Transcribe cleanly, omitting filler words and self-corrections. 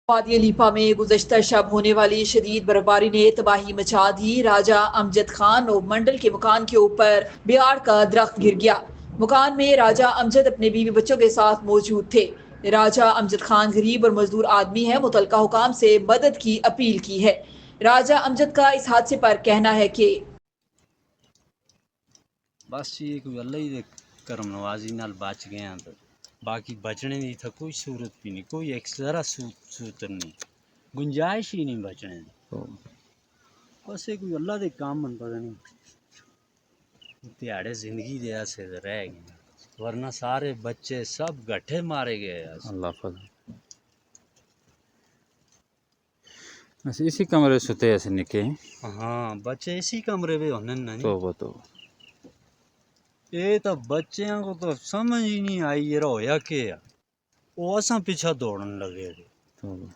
وادی لیپا میں گزشتہ شب ہونے والی شدید برفباری نے تباہی مچا دی۔ راجہ امجد خان اور منڈل کے مکان کے اوپر بیار کا درخت گر گیا۔ مکان میں راجہ امجد اپنے بیوی بچوں کے ساتھ موجود تھے۔ راجہ امجد خان غریب اور مزدور آدمی ہے، متعلقہ حکام سے مدد کی اپیل کی ہے۔ راجہ امجد کا اس حادثے پر کہنا ہے کہ بس یہ کوئی اللہ ہی دے کرم نوازی نال بچ گئے ہیں، تو باقی بچنے دی تھا کوئی صورت بھی نہیں، کوئی ایک ذرا صورت نہیں، گنجائش ہی نہیں بچنے دی۔ بس یہ کوئی اللہ دے کام من پتہ نہیں تہاڑے زندگی دے ایسے رہ گئے، ورنہ سارے بچے سب گٹھے مارے گئے۔ اللہ فضل بس اسی کمرے ستے ایسے نکے ہیں۔ ہاں بچے اسی کمرے میں ہونے نہیں، توبہ توبہ۔ یہ تو بچیاں کو تو سمجھ ہی نہیں آئی یہ ہویا کہ وہ اساں پیچھا دوڑن لگے تھے۔ توبہ